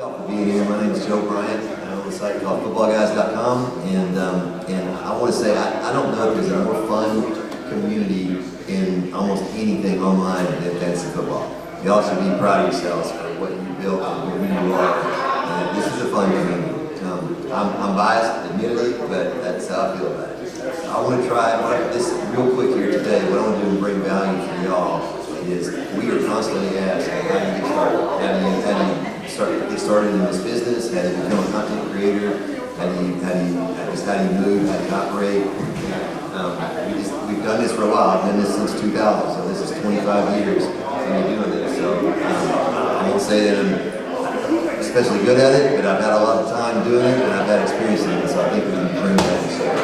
y'all for being here. My name is Joe Bryant. I own a site called footballguys.com, and I want to say I don't know if there's a more fun community in almost anything online than fantasy football. Y'all should be proud of yourselves for what you built and who you are. And this is a fun community. I'm biased, admittedly, but that's how I feel about it. I want to try this real quick here today. What I want to do and bring value for y'all is we are constantly asked, how do you get started? How do you get started in this business? How do you become a content creator? How do you move? How do you operate? We've done this for a while. I've done this since 2000, so this is 25 years of me doing this. So I won't say that I'm especially good at it, but I've had a lot of time doing it and I've had experience in it, so I think we can bring that to share.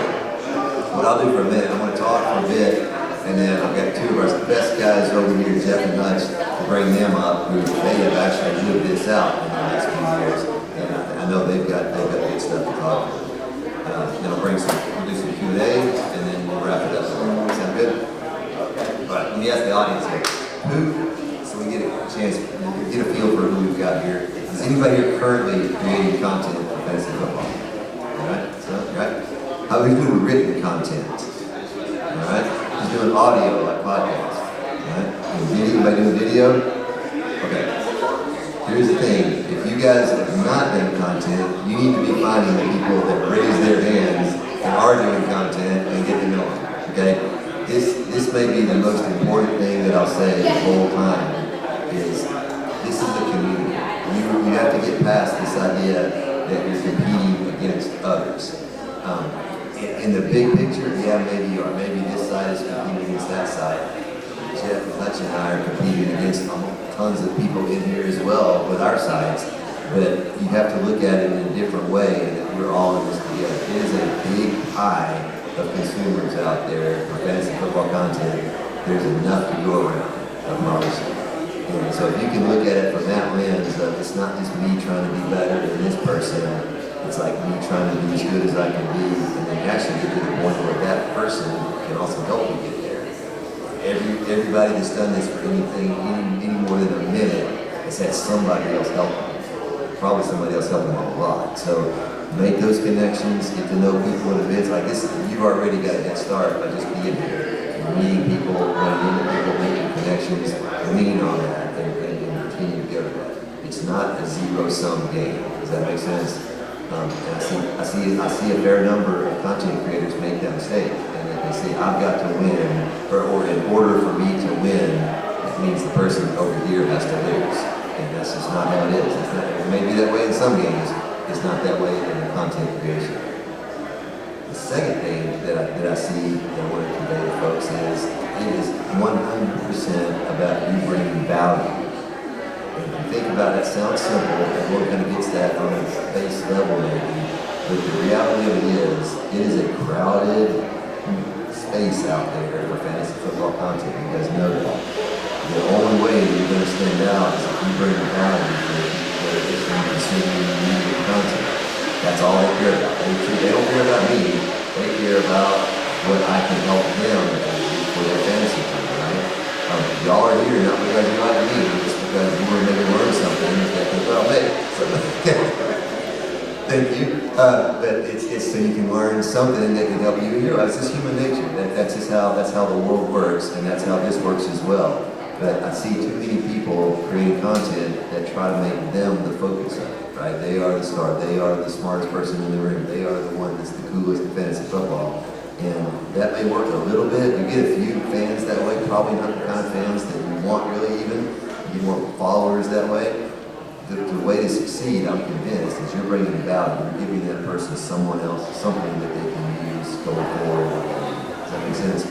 What I'll do for a minute, I want to talk for a bit, and then I've got two of our best guys over here, Jeff and Hutch, to bring them up, who they have actually lived this out in the last few years, and I know they've got good stuff to talk about. Then we'll do some Q&A, and then we'll wrap it up. Sound good? All right, let me ask the audience here. So we get a chance, get a feel for who we've got here. Is anybody here currently creating content for fantasy football? All right, so, right? How are you doing written content? All right, who's doing audio like podcasts? All right, anybody doing video? Okay. Here's the thing: if you guys have not done content, you need to be finding the people that raise their hands and are doing content and get to know them. Okay. This may be the most important thing that I'll say the whole time. Is this is a community. You have to get past this idea that you're competing against others. In the big picture, yeah, maybe you are. Maybe this side is competing against that side. Jeff, Hutch, and I are competing against tons of people in here as well with our sides. But you have to look at it in a different way, and that we're all in this together. It is a big pie of consumers out there for fantasy football content. There's enough to go around, I promise you. And so if you can look at it from that lens of it's not just me trying to be better than this person, it's like me trying to be as good as I can be, and then you actually get to the point where that person can also help you get there. Everybody that's done this for anything, any more than a minute, has had somebody else help them. Probably somebody else helping them a lot. So make those connections, get to know people in events like this. You've already got a head start by just being here. Meeting people, running into people, making connections, lean on that, and continue to go to that. It's not a zero-sum game. Does that make sense? And I see a fair number of content creators make that mistake, and they say, "I've got to win," or in order for me to win, it means the person over here has to lose, and that's just not how it is. It may be that way in some games. It's not that way in content creation. The second thing that I see that I want to convey to folks is it is 100% about you bringing value. And if you think about it, that sounds simple, everyone kind of gets that on a base level maybe, but the reality of it is a crowded space out there for fantasy football content. You guys know that. The only way you're going to stand out is if you bring value to the people that are consuming media content. That's all they care about. They don't care about me. They care about what I can help them for their fantasy team, right? Y'all are here not because you like me, just because you want to maybe learn something that can well make. So, thank you. But it's so you can learn something that can help you in your life. It's just human nature. That's how the world works, and that's how this works as well. But I see too many people creating content that try to make them the focus of it, right? They are the star. They are the smartest person in the room. They are the one that's the coolest in fantasy football. And that may work a little bit. You get a few fans that way, probably not the kind of fans that you want really even. You want followers that way. The way to succeed, I'm convinced, is you're bringing value. You're giving that person something that they can use going forward. Does that make sense?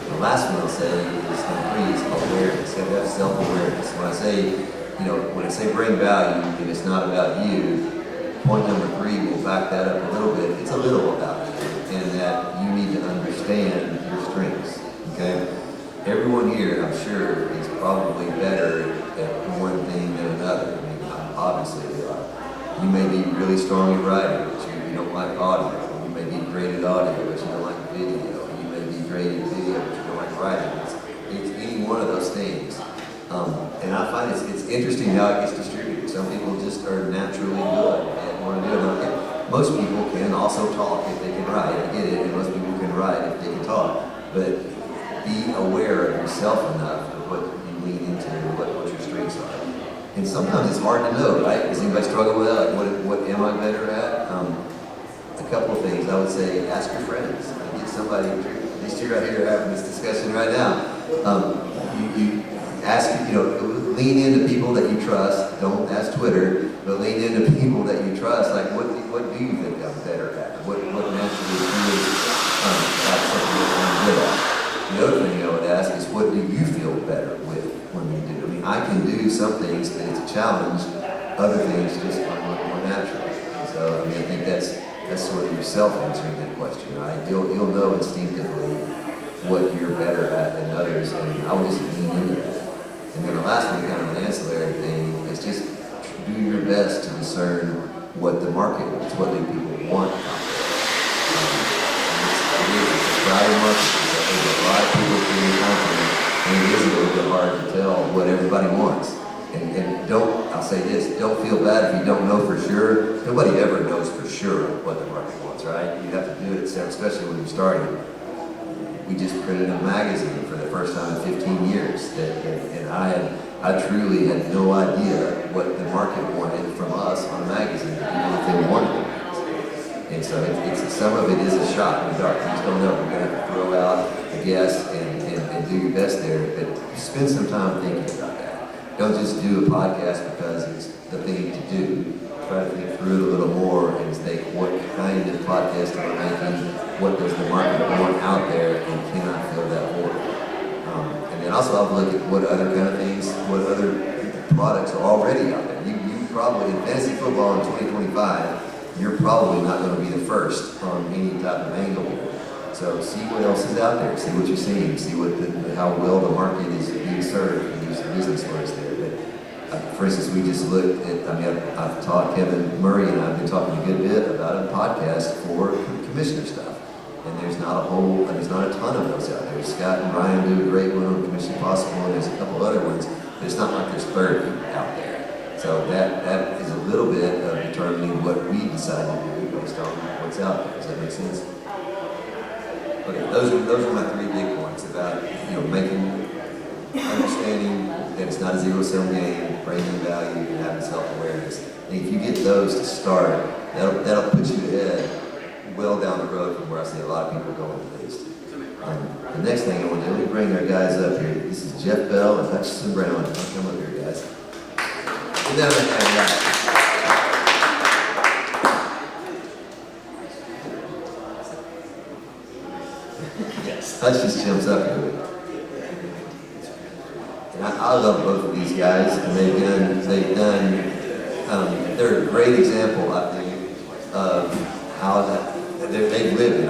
The last one I'll say is increase awareness. You have to have self-awareness. When I say bring value, and it's not about you, point number 3 will back that up a little bit. It's a little about you, and that you need to understand your strengths. Okay? Everyone here, I'm sure, is probably better at one thing than another. I mean, obviously they are. You may be really strong at writing, but you don't like audio. You may be great at audio, but you don't like video. You may be great at video, but you don't like writing. It's any one of those things. And I find it's interesting how it gets distributed. Some people just are naturally good at what to do. And most people can also talk if they can write. I get it, and most people can write if they can talk. But be aware of yourself enough of what you lean into, what your strengths are. And sometimes it's hard to know, right? Does anybody struggle with that? Like, what am I better at? A couple of things. I would say, ask your friends. Get somebody, at least you're right here having this discussion right now. You ask, lean into people that you trust. Don't ask Twitter, but lean into people that you trust. Like, what do you think I'm better at? What naturally is that's something that I'm good at? The other thing I would ask is, what do you feel better with when you do? I mean, I can do some things, and it's a challenge. Other things just are more natural. So, I mean, I think that's sort of yourself answering that question, right? You'll know instinctively what you're better at than others, and I would just lean into that. And then the last one, kind of an ancillary thing, is just do your best to discern what the market wants, what do people want out there. It's a crowded market. There's a lot of people creating content, and it is a little bit hard to tell what everybody wants. And I'll say this, don't feel bad if you don't know for sure. Nobody ever knows for sure what the market wants, right? You have to do it, especially when you're starting. We just printed a magazine for the first time in 15 years, and I truly had no idea what the market wanted from us on a magazine, even if they wanted it. And so some of it is a shot in the dark. You just don't know. You're going to have to throw out a guess and do your best there, but spend some time thinking about that. Don't just do a podcast because it's the thing to do. Try to think through it a little more and think, what kind of podcast am I making? What does the market want out there, and can I fill that void? And then also I'll look at what other kind of things, what other products are already out there. You probably, in fantasy football in 2025, you're probably not going to be the first on any type of angle. So see what else is out there, see what you're seeing, see how well the market is being served, and use the business words there. But for instance, we just looked at, I've taught Kevin Murray and I've been talking a good bit about a podcast for commissioner stuff. And there's not a ton of those out there. Scott and Ryan do a great one on Commission Possible, and there's a couple other ones, but it's not like there's 30 out there. So that is a little bit of determining what we decide to do based on what's out there. Does that make sense? Okay, those are my 3 big points about understanding that it's not a zero-sum game, bringing value, and having self-awareness. And if you get those to start, that'll put you ahead well down the road from where I see a lot of people going at least. The next thing I want to do, let me bring our guys up here. This is Jeff Bell and Hutchinson Brown. Come up here, guys. Get down there, Hutch just jumps up here. And I love both of these guys, and they're a great example, I think, of how they've lived it.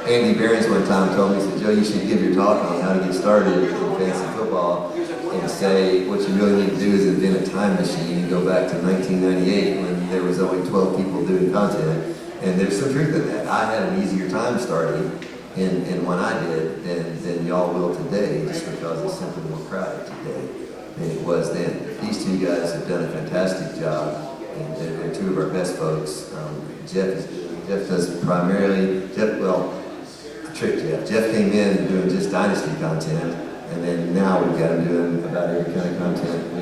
Andy Behrens one time told me, he said, Joe, you should give your talk on how to get started in fantasy football and say what you really need to do is invent a time machine and go back to 1998 when there was only 12 people doing content. And there's some truth in that. I had an easier time starting and when I did than y'all will today, just because it's simply more crowded today than it was then. These 2 guys have done a fantastic job, and they're 2 of our best folks. Jeff does primarily, I tricked Jeff. Jeff came in doing just Dynasty content, and then now we've got him doing about every kind of content.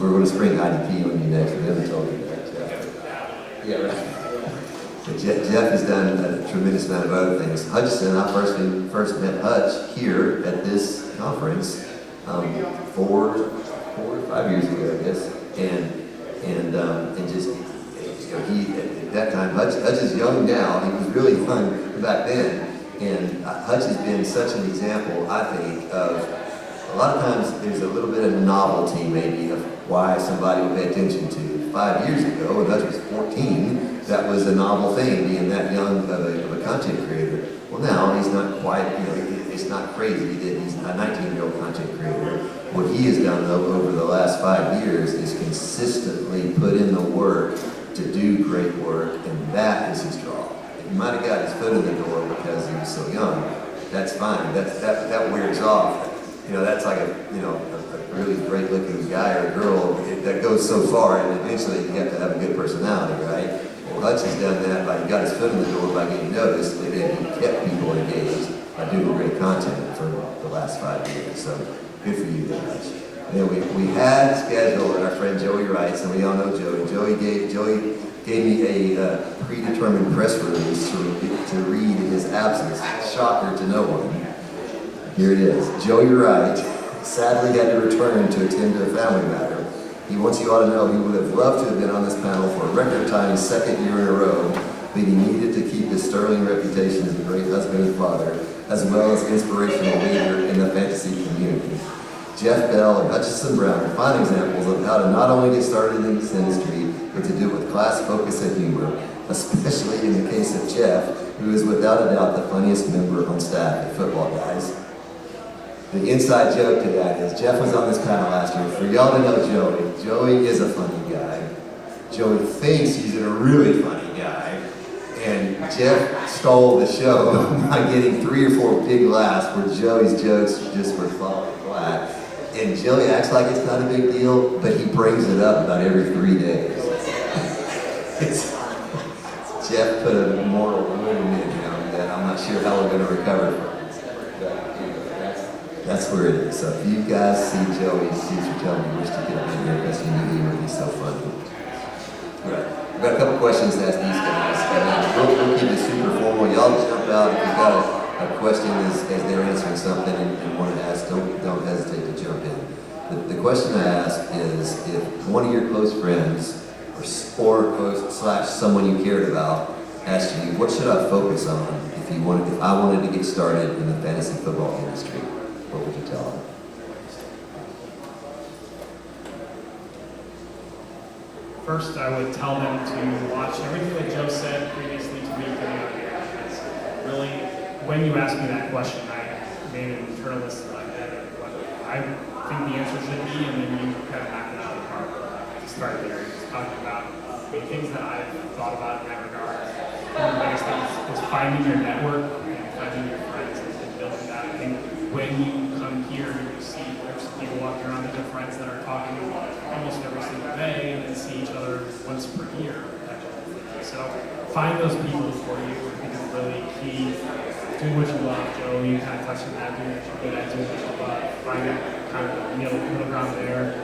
We're going to spring IDP on you next. We haven't told you that, Jeff. Yeah, right. But Jeff has done a tremendous amount of other things. Hutchinson, I first met Hutch here at this conference 4 to 5 years ago, I guess, and just he at that time Hutch is young now. He was really young back then, and Hutch has been such an example, I think, of a lot of times there's a little bit of novelty maybe of why somebody would pay attention to. 5 years ago, when Hutch was 14, that was a novel thing, being that young of a content creator. Well, now he's not quite, it's not crazy that he's a 19-year-old content creator. What he has done, though, over the last 5 years is consistently put in the work to do great work, and that is his draw. He might have got his foot in the door because he was so young. That's fine. That wears off. that's like a really great looking guy or girl that goes so far, and eventually you have to have a good personality, right? Well, Hutch has done that by, he got his foot in the door by getting noticed, and then he kept people engaged by doing great content for the last 5 years. So good for you guys. And then we had scheduled our friend Joey Wright, and we all know Joey. Joey gave me a predetermined press release to read in his absence. Shocker to no one. Here it is. Joey Wright sadly had to return to attend to a family matter. He wants you all to know he would have loved to have been on this panel for a record-time second year in a row, but he needed to keep his sterling reputation as a great husband and father, as well as inspirational leader in the fantasy community. Jeff Bell and Hutchison Brown are fine examples of how to not only get started in this industry, but to do it with class, focus, and humor, especially in the case of Jeff, who is without a doubt the funniest member on staff at Football Guys. The inside joke to that is Jeff was on this panel last year. For y'all to know Joey is a funny guy. Joey thinks he's a really funny guy. And Jeff stole the show by getting 3 or 4 big laughs where Joey's jokes just were falling flat. And Joey acts like it's not a big deal, but he brings it up about every 3 days. Jeff put a mortal wound in him that I'm not sure how we're going to recover from. That's where it is. So if you guys see Joey, please tell me you wish to get him in here because you knew he would be so funny. All right. We've got a couple questions to ask these guys. And we'll keep it super formal. Y'all jump out if you've got a question as they're answering something and want to ask, don't hesitate to jump in. The question I ask is if one of your close friends or close / someone you cared about asked you, what should I focus on if I wanted to get started in the fantasy football industry? What would you tell them? First, I would tell them to watch everything that Joe said previously to me coming out here. Because really, when you asked me that question, I made an internal list in my head of what I think the answer should be, and then you kind of knocked it out of the park to start there. Just talking about the things that I've thought about in that regard. One of the biggest things is finding your network and finding your friends and building that. I think when you come here, you see groups of people walking around with their friends that are talking almost every single day and then see each other once per year. So find those people for you. I think it's really key. Do what you love, Joe. You kind of touched on that. Do what you're good at. Do what you love. Find that kind of middle ground there.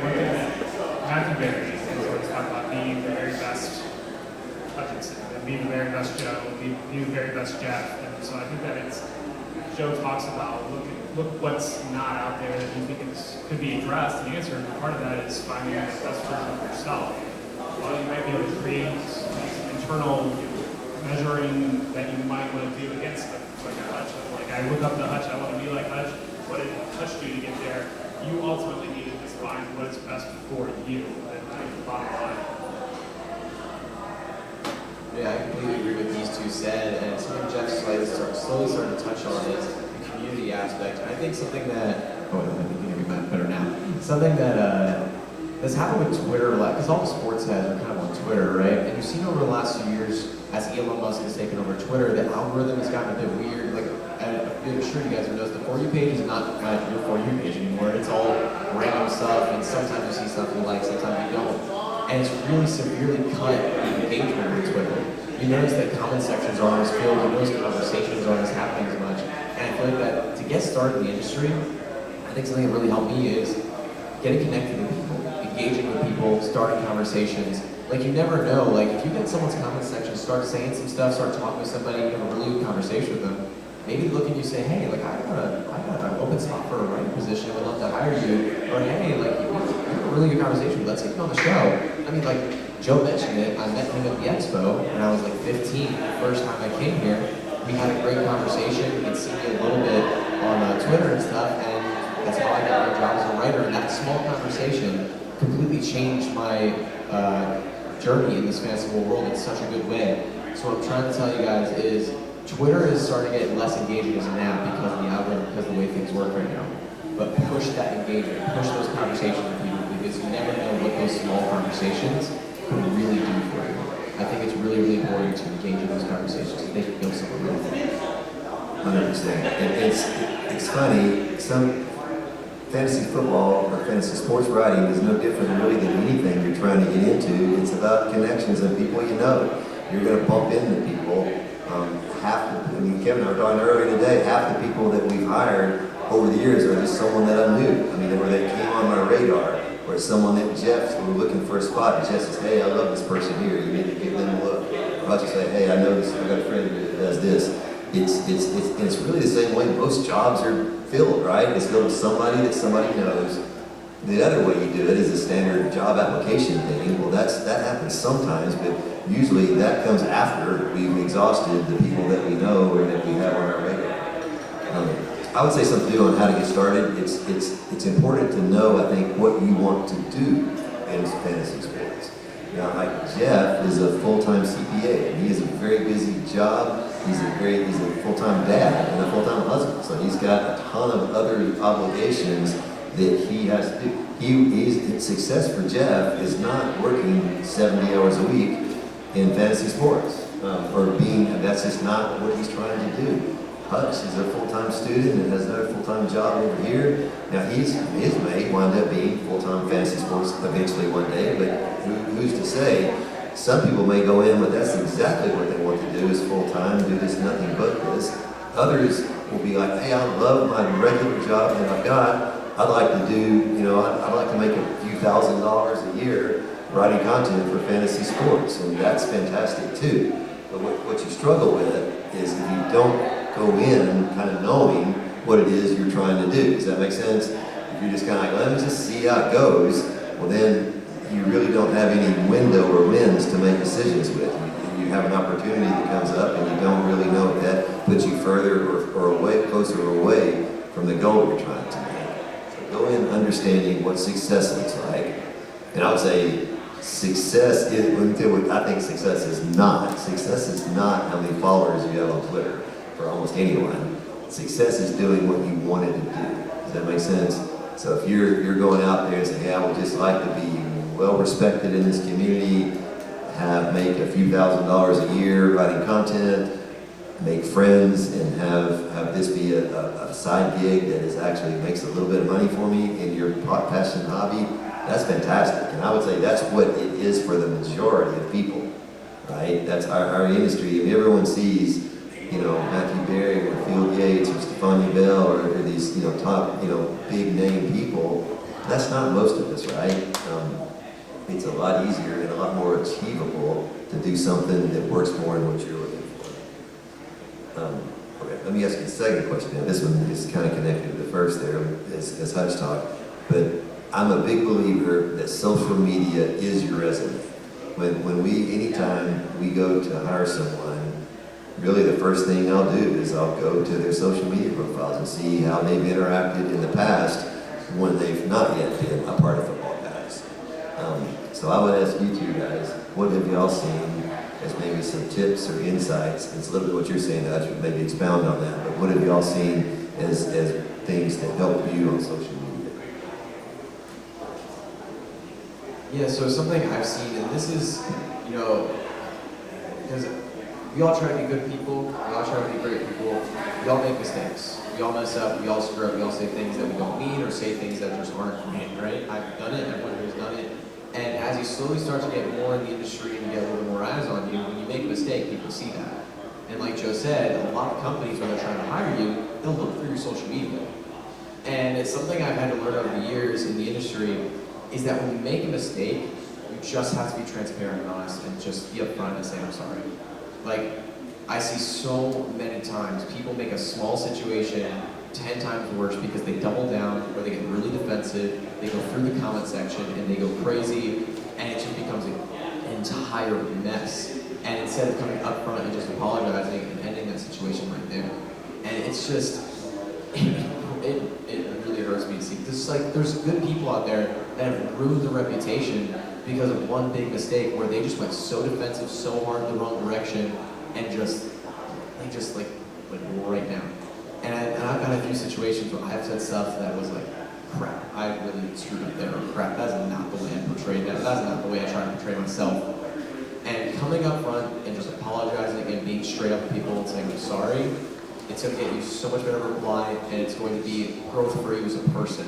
One thing that Matthew Berry is always talking about being the very best Hutchinson, and being the very best Joe, being the very best Jeff. And so I think that Joe talks about look what's not out there that you think could be addressed. The answer, part of that is finding the best version of yourself. Well, you might be able to create some internal measuring that you might want to do against like a Hutch. Like I look up to Hutch, I want to be like Hutch. What did Hutch do to get there? You ultimately need to just find what is best for you. And that's the bottom line. Yeah, I completely agree with these two said, and something Jeff slowly started to touch on is the community aspect. I think something that, I think you can hear me better now. Something that that's happened with Twitter a lot, because all the sports heads are kind of on Twitter, right? And you've seen over the last few years, as Elon Musk has taken over Twitter, the algorithm has gotten a bit weird. Like, I'm sure you guys have noticed, the For You page is not your For You page anymore. It's all random stuff, and sometimes you see stuff you like, sometimes you don't. And it's really severely cut engagement with Twitter. You notice that comment sections aren't as filled, you notice conversations aren't as happening as much. And I feel like that to get started in the industry, I think something that really helped me is getting connected with people, engaging with people, starting conversations. Like you never know, like if you get someone's comment section, start saying some stuff, start talking with somebody, you have a really good conversation with them, maybe they look at you and say, hey, like I got an open spot for a writing position, I'd love to hire you. Or hey, like you have a really good conversation, let's get you on the show. I mean, like Joe mentioned it, I met him at the Expo when I was like 15, the first time I came here. We had a great conversation, he had seen me a little bit on Twitter and stuff, and that's how I got my job as a writer. And that small conversation completely changed my journey in this fanciful world in such a good way. So what I'm trying to tell you guys is Twitter is starting to get less engaging as an app because of the algorithm, because of the way things work right now. But push that engagement, push those conversations with people, because you never know what those small conversations could really do for you. I think it's really, really important to engage in those conversations so they can build something real. 100%. It's funny, some fantasy football or fantasy sports writing is no different really than anything you're trying to get into. It's about connections and people you know. You're going to bump into people. Kevin and I were talking earlier today, half the people that we've hired over the years are just someone that I knew. I mean, they came on my radar, or someone that Jeff, we were looking for a spot, and Jeff says, hey, I love this person here, you need to give them a look. Or I'll just say, hey, I know this, I've got a friend that does this. It's really the same way most jobs are filled, right? It's filled with somebody that somebody knows. The other way you do it is a standard job application thing. Well, that happens sometimes, but usually that comes after we've exhausted the people that we know or that we have on our radar. I would say something new on how to get started. It's important to know, I think, what you want to do in fantasy sports. Now, like Jeff is a full-time CPA, and he has a very busy job. He's a full-time dad and a full-time husband, so he's got a ton of other obligations that he has to do. Success for Jeff is not working 70 hours a week in fantasy sports, that's just not what he's trying to do. Hutch is a full-time student and has another full-time job over here. Now his may wind up being full-time fantasy sports eventually one day, but who's to say? Some people may go in, but that's exactly what they want to do is full-time, do this, nothing but this. Others will be like, hey, I love my regular job that I've got. I'd like to do, I'd like to make a few $1,000s a year writing content for fantasy sports, and that's fantastic too. But what you struggle with is if you don't go in kind of knowing what it is you're trying to do. Does that make sense? If you're just kind of like, let me just see how it goes, well then you really don't have any window or lens to make decisions with. You have an opportunity that comes up and you don't really know if that puts you further or away, closer or away from the goal you're trying to make. So go in understanding what success looks like. And I would say success is, I think success is not how many followers you have on Twitter for almost anyone. Success is doing what you wanted to do. Does that make sense? So if you're going out there and saying, hey, I would just like to be well respected in this community, make a few $1,000s a year writing content, make friends, and have this be a side gig that actually makes a little bit of money for me in your passion hobby, that's fantastic. And I would say that's what it is for the majority of people, right? That's our industry. I mean, everyone sees, Matthew Berry or Phil Yates or Stefania Bell or these, top, big name people. That's not most of us, right? It's a lot easier and a lot more achievable to do something that works more in what you're looking for. Okay, let me ask you the second question. Now, this one is kind of connected to the first there, as Hutch talked, but I'm a big believer that social media is your resume. Anytime we go to hire someone, really the first thing I'll do is I'll go to their social media profiles and see how they've interacted in the past when they've not yet been a part of Football Guys. So I would ask you two guys, what have y'all seen as maybe some tips or insights? It's a little bit what you're saying, Hutch, but maybe expound on that. But what have y'all seen as things that help you on social media? Yeah, so something I've seen, and this is, because we all try to be good people, we all try to be great people, we all make mistakes. We all mess up, we all screw up, we all say things that we don't mean or say things that just aren't right, right? I've done it, everyone who's done it. And as you slowly start to get more in the industry and you get a little more eyes on you, when you make a mistake, people see that. And like Joe said, a lot of companies, when they're trying to hire you, they'll look through your social media. And it's something I've had to learn over the years in the industry, is that when you make a mistake, you just have to be transparent and honest and just be upfront and say, I'm sorry. Like, I see so many times people make a small situation 10 times worse because they double down or they get really defensive, they go through the comment section and they go crazy, and it just becomes an entire mess. And instead of coming up front and just apologizing and ending that situation right there, and it's just, it really hurts me to see. There's good people out there that have ruined their reputation because of one big mistake where they just went so defensive, so hard in the wrong direction, and they just like right now. And I've had a few situations where I've said stuff that was like, crap, I really screwed up there, or crap, that's not the way I portrayed that, that's not the way I try to portray myself. And coming up front and just apologizing and being straight up with people and saying, I'm sorry, it's going to get you so much better reply, and it's going to be growth for you as a person,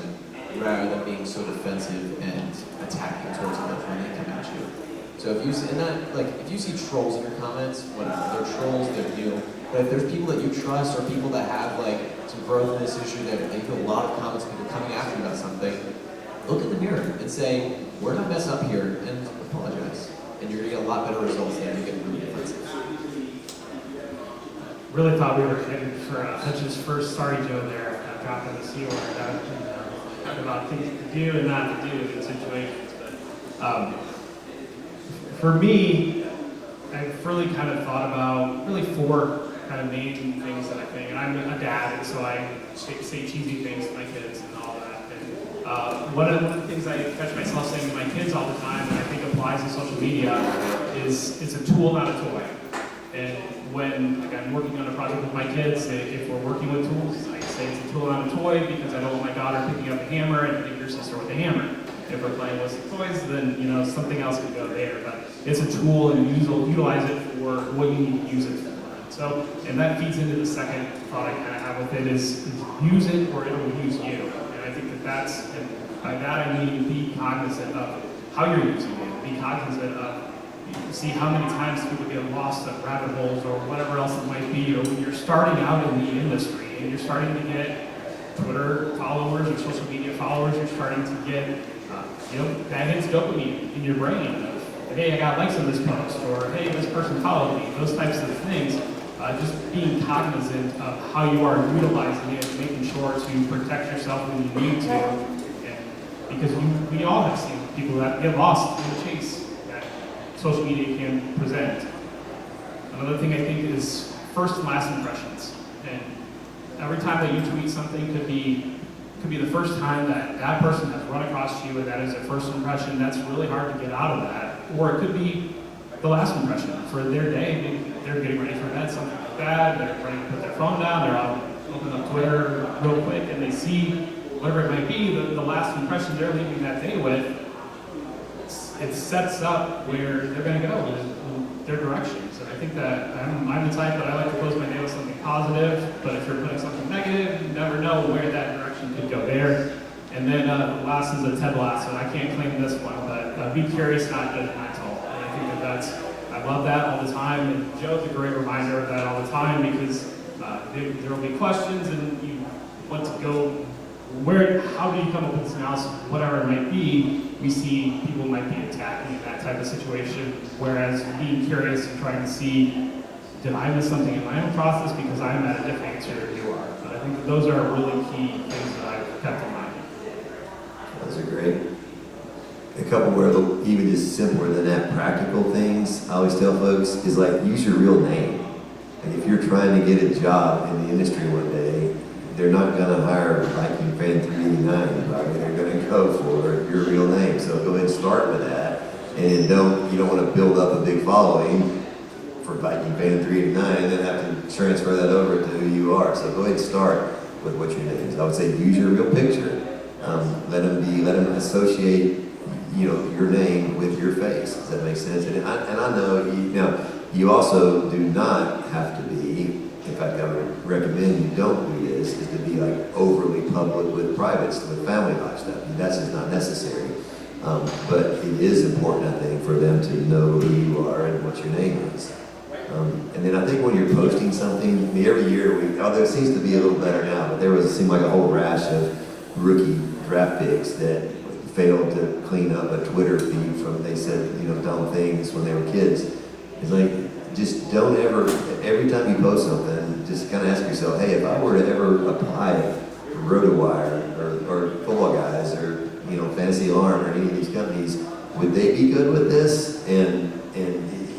rather than being so defensive and attacking towards others when they come at you. So if you see, and that, like, if you see trolls in your comments, whatever, they're trolls, they're new. But if there's people that you trust or people that have like some growth in this issue, that you feel a lot of comments, people coming after you about something, look in the mirror and say, where did I mess up here? And apologize. And you're gonna get a lot better results than you get really defensive. Really thought we were headed for Hutch's first sorry Joe there, dropping the C word out, talking about things to do and not to do in situations. But for me, I've really kind of thought about really 4 kind of main things that I think, and I'm a dad, and so I say cheesy things to my kids and all that. And one of the things I catch myself saying to my kids all the time, and I think applies to social media, is it's a tool, not a toy. And when like, I'm working on a project with my kids, if we're working with tools, I say it's a tool, not a toy, because I don't want my daughter picking up a hammer and hitting her sister with a hammer. If we're playing with some toys, then something else could go there. But it's a tool, and utilize it for what you need to use it for. So, and that feeds into the second thought I kind of have with it is use it or it will use you. And I think and by that I mean be cognizant of how you're using it. Be cognizant of see how many times people get lost at rabbit holes or whatever else it might be, or when you're starting out in the industry and you're starting to get Twitter followers or social media followers, you're starting to get that hits dopamine in your brain of, hey, I got likes on this post, or hey, this person followed me, those types of things. Just being cognizant of how you are utilizing it, making sure to protect yourself when you need to, and because we all have seen people that get lost in the chase that social media can present. Another thing I think is first and last impressions, and every time that you tweet something could be the first time that person has run across you, and that is their first impression. That's really hard to get out of that. Or it could be the last impression for their day. Maybe they're getting ready for bed, something like that. They're ready to put their phone down. They're out, open up Twitter real quick, and they see whatever it might be. The last impression they're leaving that day with, it sets up where they're going to go in their directions. And I think that I'm the type that I like to close my day with something positive. But if you're putting something negative, you never know where that direction could go there. And then the last is a TED last, and I can't claim this one, but be curious, not judgmental. And I think I love that all the time, and Joe's a great reminder of that all the time, because there will be questions, and you want to go, how do you come up with this analysis, whatever it might be. We see people might be attacking in that type of situation, whereas being curious and trying to see, did I miss something in my own process because I'm at a different answer than you are. But I think that those are really key things that I've kept in mind. Those are great. A couple where even just simpler than that, practical things I always tell folks is like use your real name. And if you're trying to get a job in the industry one day, they're not going to hire Viking Fan 389 probably. They're going to go for your real name. So go ahead and start with that. And you don't want to build up a big following for Viking Fan 389 and then have to transfer that over to who you are. So go ahead and start with what your name is. I would say use your real picture. Let them associate, your name with your face. Does that make sense? And I know you also do not have to be. In fact, I would recommend you don't do this. Is to be like overly public with privates, with family life stuff. That's just not necessary. But it is important, I think, for them to know who you are and what your name is. And then I think when you're posting something, every year although it seems to be a little better now, but it seemed like a whole rash of rookie draft picks that failed to clean up a Twitter feed from, they said, dumb things when they were kids. It's like, just don't ever, every time you post something, just kind of ask yourself, hey, if I were to ever apply for RotoWire or Football Guys or, Fantasy Alarm or any of these companies, would they be good with this? And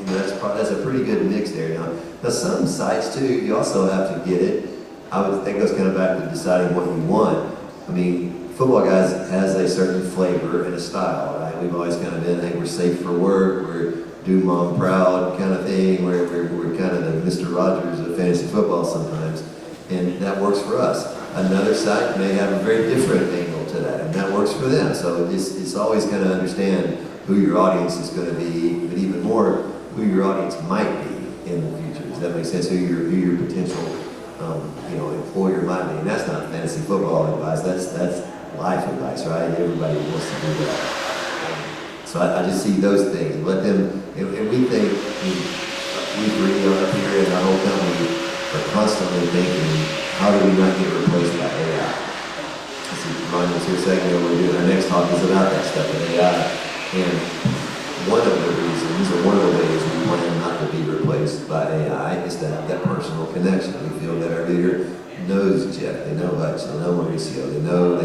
that's a pretty good mix there. Now some sites too, you also have to get it. That goes kind of back to deciding what you want. I mean, Football Guys has a certain flavor and a style, right? We've always kind of been, hey, we're safe for work, we're do mom proud kind of thing, where we're kind of the Mr. Rogers of fantasy football sometimes, and that works for us. Another site may have a very different angle to that, and that works for them. So it's always kind of understand who your audience is going to be, but even more, who your audience might be in the future. Does that make sense? Who your potential football advice. That's life advice, right? Everybody wants to do that. So I just see those things. Let them, and we think, we agree up here in our whole company are constantly thinking, how do we not get replaced by AI? I see Ron was here saying, we're doing our next talk is about that stuff with AI. And one of the reasons, or one of the ways we plan not to be replaced by AI is to have that personal connection. We feel that our leader knows Jeff, they know Hutch, they know Mauricio, they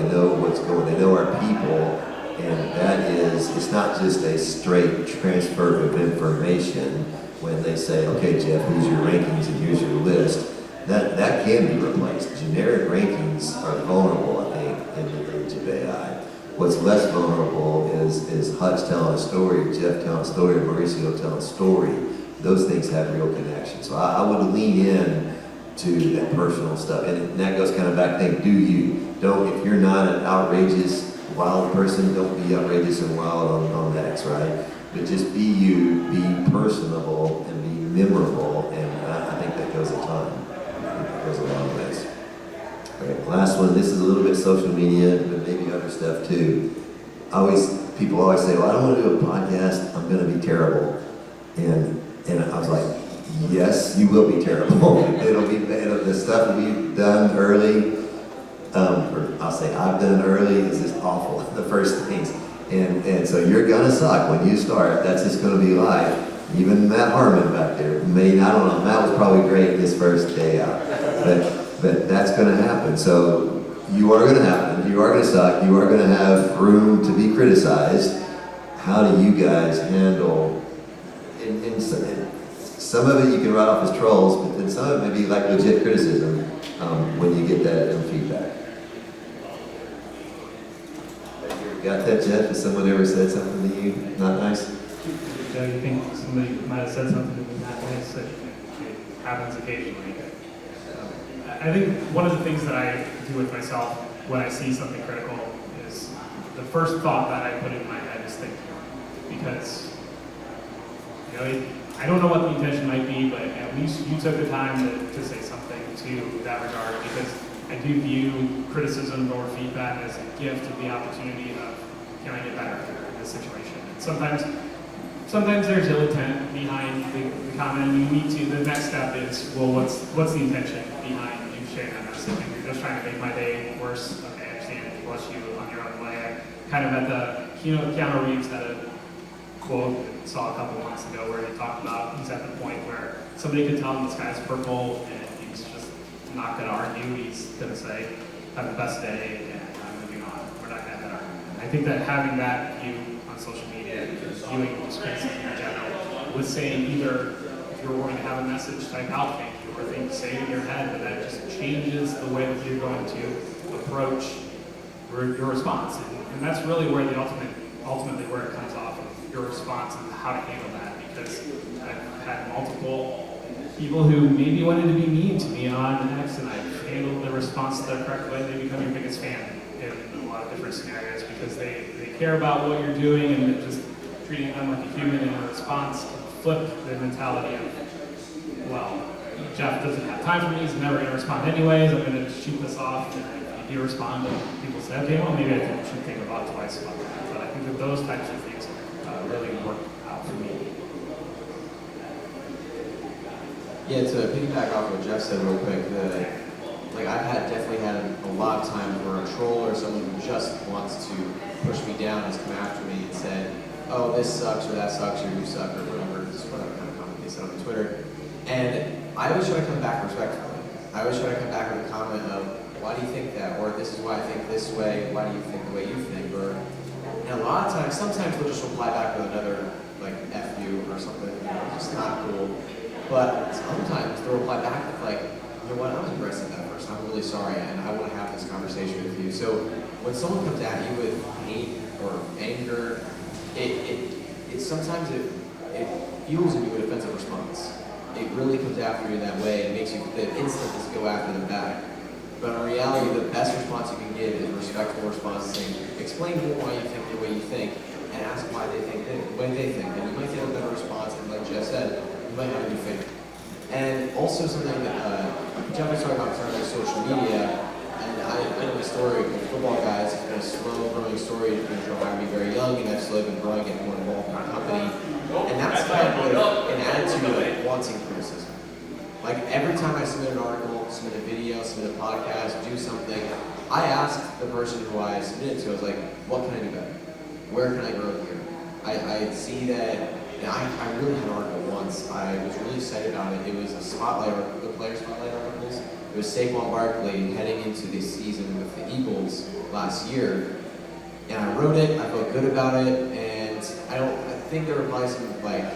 know what's going, they know our people, and that is, it's not just a straight transfer of information when they say, okay, Jeff, here's your rankings and here's your list. That can be replaced. Generic rankings are vulnerable, I think, in the age of AI. What's less vulnerable is Hutch telling a story, Jeff telling a story, or Mauricio telling a story. Those things have real connection. So I would lean in to that personal stuff. And that goes kind of back, think, do you. Don't, if you're not an outrageous, wild person, don't be outrageous and wild on X, right? But just be you, be personable, and be memorable, and I think that goes a ton. It goes a long ways. All right, last one, this is a little bit social media, but maybe other stuff too. People always say, well, I don't want to do a podcast, I'm going to be terrible. And I was like, yes, you will be terrible. It'll the stuff we've done early, or I'll say I've done early, is just awful, the first things. And so you're gonna suck when you start. That's just gonna be life. Even Matt Harmon back there, I don't know, Matt was probably great his first day out. But that's gonna happen. So you are gonna happen, you are gonna suck, you are gonna have room to be criticized. How do you guys handle, and some of it you can write off as trolls, but then some of it may be like legit criticism when you get that feedback. Got that, Jeff? Has someone ever said something to you not nice? Do you think somebody might have said something to me not nice? It happens occasionally. I think one of the things that I do with myself when I see something critical is the first thought that I put in my head is thank you. Because, I don't know what the intention might be, but at least you took the time to say something to that regard, because I do view criticism or feedback as a gift of the opportunity of, can I get better in this situation? And sometimes there's ill intent behind the comment, and you need to, the next step is, well, what's the intention behind you sharing that message? If you're just trying to make my day worse, okay, I understand, bless you on your own way. Kind of at the, Keanu Reeves had a quote I saw a couple months ago where he talked about, he's at the point where somebody could tell him the sky's purple, and he's just not going to argue. He's going to say, have the best day, and I'm moving on. We're not going to have that argument. I think that having that view on social media, viewing just criticism in general, would say either if you're going to have a message, type out thank you, or things say it in your head, but that just changes the way that you're going to approach your response. And that's really where ultimately where it comes off of your response and how to handle that, because I've had multiple people who maybe wanted to be mean to me on X, and I've handled the response the correct way. They become your biggest fan in a lot of different scenarios because they care about what you're doing, and just treating them like a human in a response to flip the mentality of, well, Jeff doesn't have time for me, he's never going to respond anyways, I'm going to shoot this off. And if you respond, and people say, okay, well, maybe I should think about twice about that. But I think that those types of things really work out for me. Yeah, to piggyback off what Jeff said real quick, I've definitely had a lot of times where a troll or someone who just wants to push me down has come after me and said, oh, this sucks, or that sucks, or you suck, or whatever kind of comment they said on Twitter. And I always try to come back respectfully. I always try to come back with a comment of, why do you think that? Or this is why I think this way, why do you think the way you think? And a lot of times, sometimes we'll just reply back with another, F you or something, just not cool. But sometimes they'll reply back with you know what, I was aggressive at first, I'm really sorry, and I want to have this conversation with you. So when someone comes at you with hate or anger, it sometimes it fuels in you a defensive response. It really comes after you that way, and makes you the instinct is to go after them back. But in reality, the best response you can give is a respectful response, saying, explain to them why you think the way you think, and ask why they think the way they think. And you might get a better response, and like Jeff said, you might have a new thing. And also something that Jeff was talking about in terms of social media, and I know the story with football guys, it's been a slow growing story. It's been growing me very young, and I've slowly been growing, getting more involved in my company. And that's kind of an attitude of like wanting criticism. Like every time I submit an article, submit a video, submit a podcast, do something, I ask the person who I submitted to, I was like, what can I do better? Where can I grow here? I see that, and I really had an article once. I was really excited about it. It was a spotlight, the player spotlight articles. It was Saquon Barkley heading into this season with the Eagles last year. And I wrote it, I felt good about it, and I think there were probably some like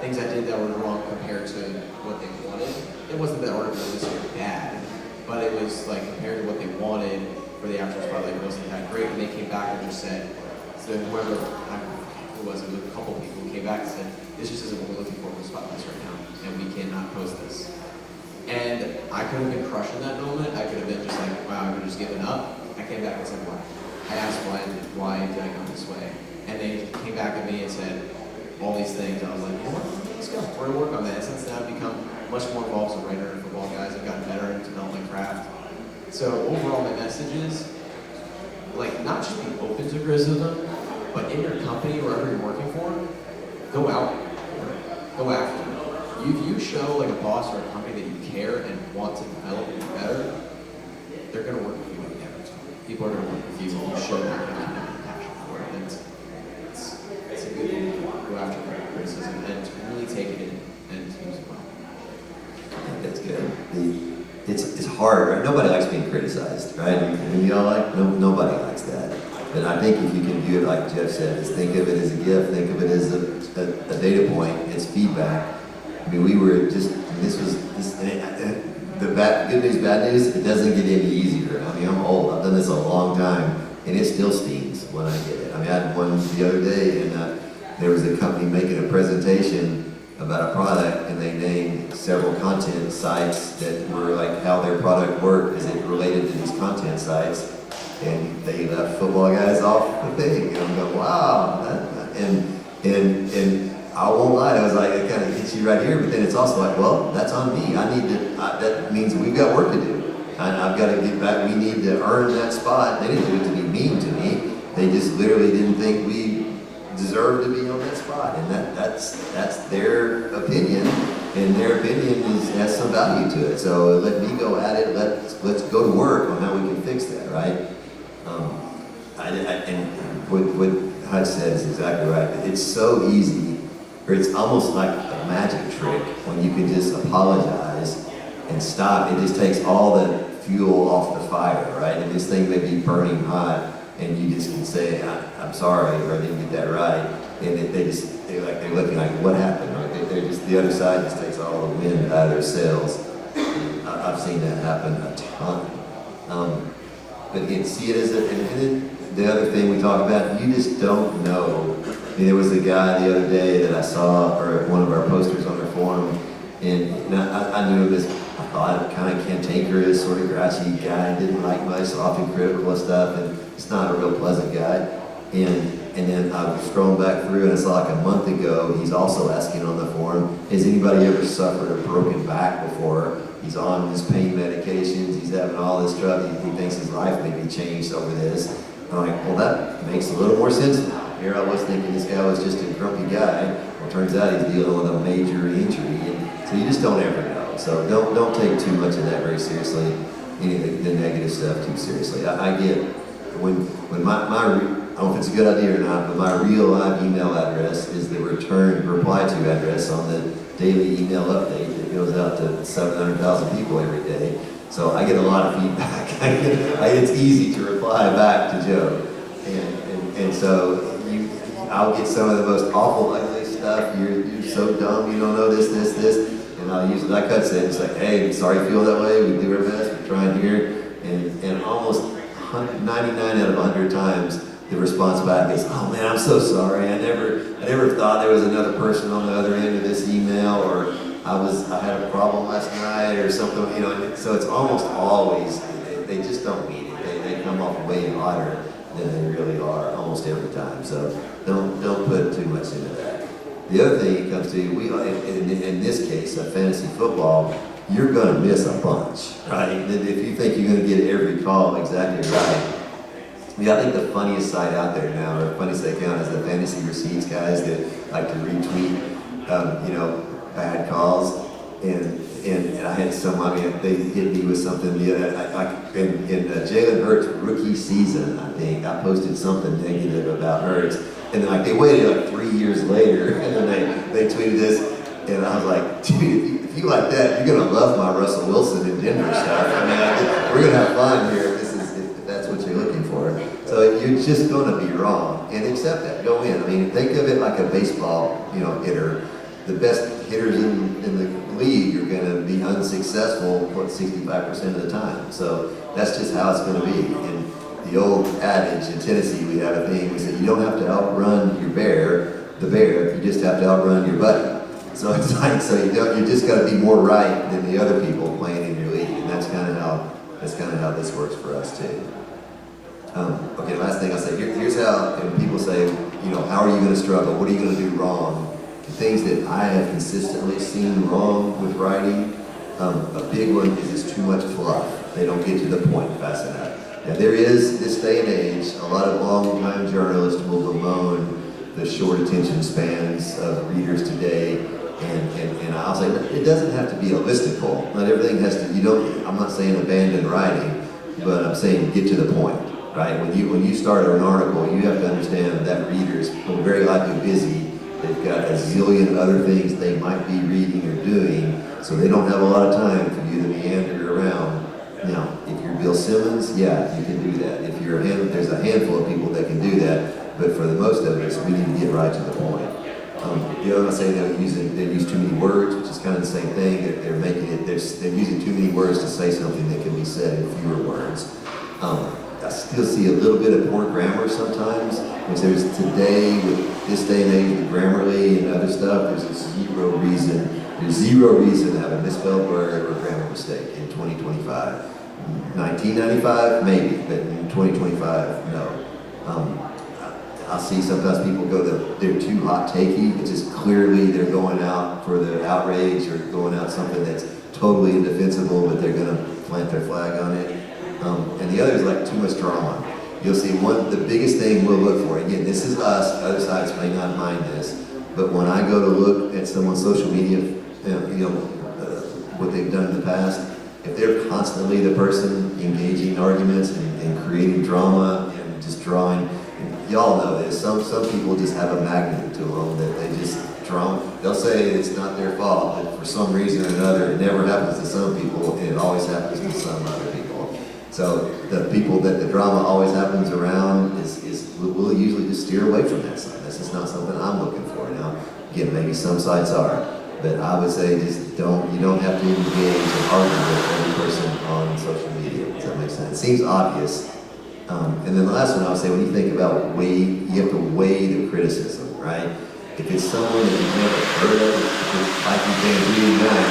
things I did that were wrong compared to what they wanted. It wasn't that article was bad, but it was like compared to what they wanted for the actual spotlight, it wasn't that great. And they came back and just said, so whoever it was a couple people who came back and said, this just isn't what we're looking for with spotlights right now, and we cannot post this. And I could have been crushed in that moment. I could have been just like, wow, I could have just given up. I came back and said, why? I asked why did I go this way? And they came back at me and said all these things. I was like, you know what? Let's go. We're gonna work on that. And since then, I've become much more involved as a writer and football guys. I've gotten better in developing craft. So overall, my message is like not just be open to criticism, but in your company, wherever you're working for, go out, go after it. If you show like a boss or a company that you care and want to develop and be better, they're going to work with you like never. People are going to work with you when you show that kind of passion for it. And it's a good thing to go after criticism and to really take it in and use it well. I think that's good. It's hard, right? Nobody likes being criticized, right? And you know, like nobody likes that. But I think if you can view it like Jeff said, is think of it as a gift, think of it as a data point, it's feedback. I mean, we were just, the good news, bad news, it doesn't get any easier. I mean, I'm old, I've done this a long time, and it still stings when I get it. I mean, I had one the other day, and there was a company making a presentation about a product, and they named several content sites that were like how their product worked as it related to these content sites. And they left football guys off the thing. And I'm going, wow. And I won't lie, I was like, it kind of hits you right here, but then it's also like, well, that's on me. That means we've got work to do. I've got to get back, we need to earn that spot. They didn't do it to be mean to me. They just literally didn't think we deserved to be on that spot. And that's their opinion. And their opinion has some value to it. So let me go at it, let's go to work on how we can fix that, right? And what Hutch said is exactly right. It's so easy, or it's almost like a magic trick when you can just apologize and stop. It just takes all the fuel off the fire, right? And this thing may be burning hot, and you just can say, I'm sorry, or I didn't get that right. And they're looking like, what happened? Right? They're just, the other side just takes all the wind out of their sails. I've seen that happen a ton. But again, see it as and then the other thing we talk about, you just don't know. I mean, there was a guy the other day that I saw, or one of our posters on our forum, and I knew him as, I thought, kind of cantankerous, sort of grassy guy, didn't like much, often critical of stuff, and it's not a real pleasant guy. And then I was scrolling back through, and I saw like a month ago, he's also asking on the forum, has anybody ever suffered a broken back before? He's on his pain medications, he's having all this trouble, he thinks his life may be changed over this. And I'm like, well, that makes a little more sense now. Here I was thinking this guy was just a grumpy guy. Well, it turns out he's dealing with a major injury, and so you just don't ever know. So don't take too much of that very seriously, any of the negative stuff too seriously. I get, when my I don't know if it's a good idea or not, but my real live email address is the reply to address on the daily email update that goes out to 700,000 people every day. So I get a lot of feedback. It's easy to reply back to Joe. And so I'll get some of the most awful, ugly stuff. You're so dumb, you don't know this. And I'll use, like I said, it's like, hey, sorry you feel that way. We do our best, we're trying here. And almost 99 out of 100 times, the response back is, oh man, I'm so sorry. I never thought there was another person on the other end of this email, or I had a problem last night or something, you know. So it's almost always, they just don't mean it. They come off way hotter than they really are almost every time. So don't put too much into that. The other thing it comes to, in this case, fantasy football, you're gonna miss a bunch, right? And if you think you're gonna get every call exactly right, yeah, I think the funniest site out there now, or funniest account, is the fantasy receipts guys that like to retweet, bad calls. And I had they hit me with something. In Jalen Hurts' rookie season, I think I posted something negative about Hurts, and then they waited 3 years later, and then they tweeted this, and I was like, dude, if you like that, you're gonna love my Russell Wilson and Denver stuff. I mean, we're gonna have fun here if that's what you're looking for. So you're just gonna be wrong, and accept that. Go in. I mean, think of it like a baseball, hitter. The best hitters in the league are going to be unsuccessful 65% of the time. So that's just how it's going to be. And the old adage in Tennessee, we have a thing. We said you don't have to outrun the bear. You just have to outrun your buddy. So it's like you just got to be more right than the other people playing in your league, and that's kind of how this works for us too. Okay, last thing I'll say. Here's how. And people say, how are you going to struggle? What are you going to do wrong? Things that I have consistently seen wrong with writing, a big one is it's too much fluff. They don't get to the point fast enough. Now there is, this day and age, a lot of long-time journalists will bemoan the short attention spans of readers today, and I'll say, it doesn't have to be a listicle. Not everything has to, I'm not saying abandon writing, but I'm saying get to the point, right? When you start an article, you have to understand that readers are very likely busy. They've got a zillion other things they might be reading or doing, so they don't have a lot of time for you to meander around. Now, if you're Bill Simmons, yeah, you can do that. If you're there's a handful of people that can do that, but for the most of us, we need to get right to the point. The other, I'm saying they use too many words, which is kind of the same thing. They're using too many words to say something that can be said in fewer words. I still see a little bit of poor grammar sometimes, because there's with this day and age with Grammarly and other stuff, there's zero reason to have a misspelled word or a grammar mistake in 2025. 1995, maybe, but in 2025, no. I see sometimes people they're too hot takey. It's just clearly they're going out for the outrage or going out something that's totally indefensible, but they're going to plant their flag on it. And the other is like too much drama. You'll see the biggest thing we'll look for, again, this is us, other sites may not mind this, but when I go to look at someone's social media, what they've done in the past, if they're constantly the person engaging arguments and creating drama and just drawing, and y'all know this, some people just have a magnet to them that they just draw. They'll say it's not their fault, but for some reason or another, it never happens to some people, and it always happens to some other people. So the people that the drama always happens around we'll usually just steer away from that site. That's just not something I'm looking for. Now, again, maybe some sites are, but I would say you don't have to engage and argue with every person on social media. Does that make sense? It seems obvious. And then the last one I would say, when you think about you have to weigh the criticism, right? If it's someone that you've never heard of, like you can't read that,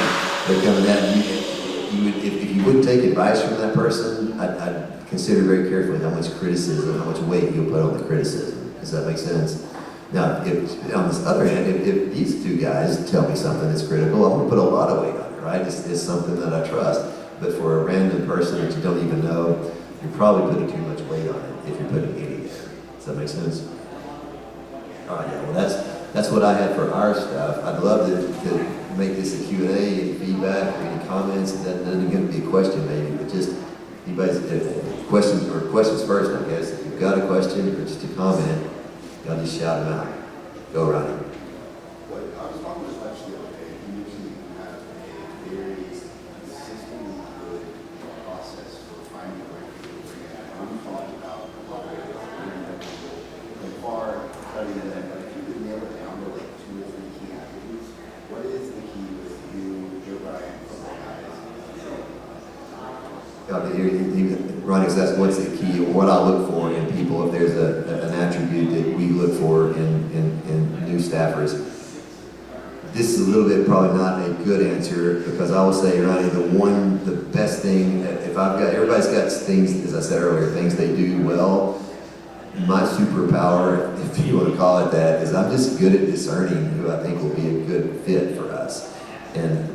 they're coming at you. If you wouldn't take advice from that person, I'd consider very carefully how much criticism, how much weight you'll put on the criticism. Does that make sense? Now, on this other hand, if these two guys tell me something that's critical, I'm going to put a lot of weight on it, right? It's something that I trust. But for a random person that you don't even know, you're probably putting too much weight on it if you're putting any there. Does that make sense? All right, yeah, well, that's what I had for our stuff. I'd love to make this a Q&A and feedback or any comments. That doesn't even be a question maybe, but just anybody's questions first, I guess. If you've got a question or just a comment, y'all just shout them out. Go, Ronnie. What I was talking with Lex the other day, you usually have a very consistent good process for finding the right people to bring in. I'm talking about the far cutting it in, but if you could nail it down to like 2 or 3 key attributes, what is the key with you, Joe Bryan, football guys? Ronnie's asked what's the key, or what I look for in people, if there's an attribute that we look for in new staffers. This is a little bit probably not a good answer, because I will say, Ronnie, the best thing, everybody's got things, as I said earlier, things they do well. My superpower, if you want to call it that, is I'm just good at discerning who I think will be a good fit for us.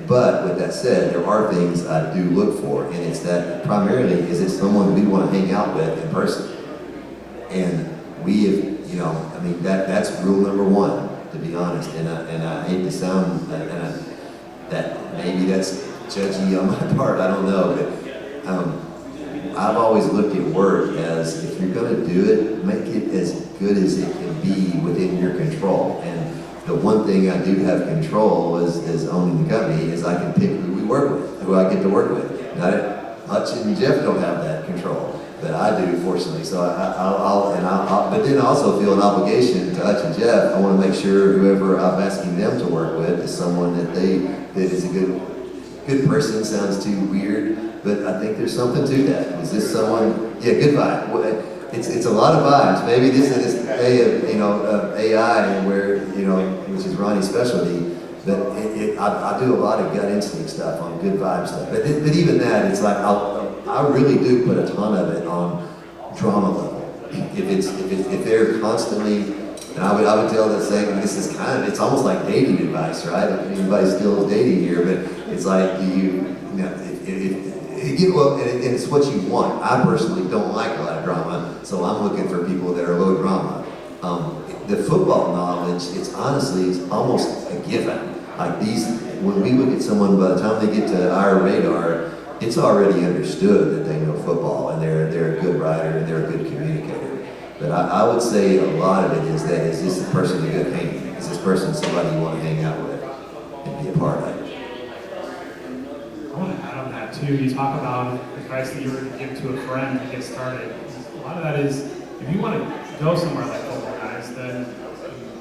But with that said, there are things I do look for, and it's that primarily is it someone we want to hang out with in person. And we have, I mean, that's rule number one, to be honest. And I hate to sound, that maybe that's judgy on my part, I don't know, but I've always looked at work as if you're going to do it, make it as good as it can be within your control. And the one thing I do have control as owning the company is I can pick who we work with, who I get to work with. Not Hutch and Jeff don't have that control, but I do, fortunately. So but then I also feel an obligation to Hutch and Jeff. I want to make sure whoever I'm asking them to work with is someone that is a good person. Sounds too weird, but I think there's something to that. Is this someone? Yeah, good vibe. It's a lot of vibes. Maybe this is this day of AI where which is Ronnie's specialty. But I do a lot of gut instinct stuff on good vibe stuff. But even that, it's like I really do put a ton of it on drama level. If they're constantly, and I would tell the same. This is it's almost like dating advice, right? If anybody still is dating here, but it's like and it's what you want. I personally don't like a lot of drama, so I'm looking for people that are low drama. The football knowledge, it's almost a given. Like when we look at someone, by the time they get to our radar, it's already understood that they know football and they're a good writer and they're a good communicator. But I would say a lot of it is this person a good hang? Is this person somebody you want to hang out with and be a part of? I want to add on that too. You talk about the advice that you were to give to a friend to get started. A lot of that is, if you want to go somewhere like football guys, then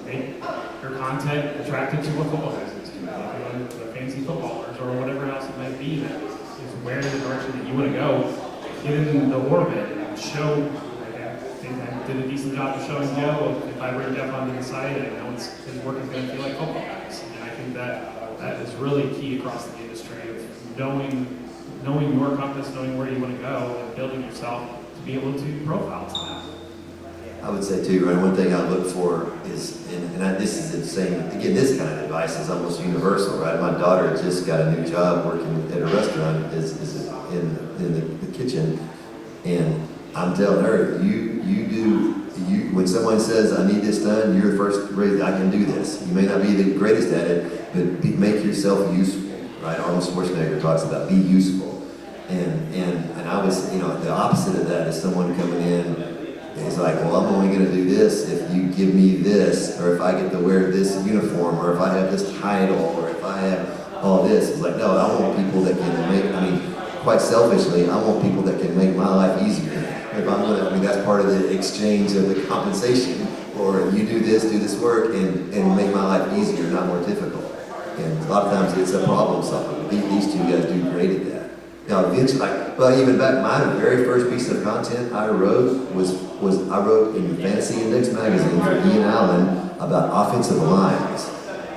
make your content attractive to what football guys is doing. If you're the fancy footballers or whatever else it might be that is where the direction that you want to go, get in the orbit and show. I think I did a decent job of showing Joe. If I bring Jeff onto the site, I know his work is going to feel like football guys. And I think that is really key across the industry of knowing your compass, knowing where you want to go, and building yourself to be able to profile to that. I would say too, right, one thing I look for is, this is the same, again, this kind of advice is almost universal, right? My daughter just got a new job working at a restaurant is in the kitchen, and I'm telling her, when someone says, I need this done, you're the first, I can do this. You may not be the greatest at it, but make yourself useful, right? Arnold Schwarzenegger talks about be useful. And I was, the opposite of that is someone coming in, it's like, well, I'm only going to do this if you give me this, or if I get to wear this uniform, or if I have this title, or if I have all this. It's like, no, I want people that can quite selfishly, I want people that can make my life easier. If that's part of the exchange of the compensation, or you do this work, and make my life easier, not more difficult. And a lot of times it's a problem solver. These two guys do great at that. Now, eventually, even back, my very first piece of content I wrote was I wrote in the Fantasy Index magazine for Ian Allen about offensive lines,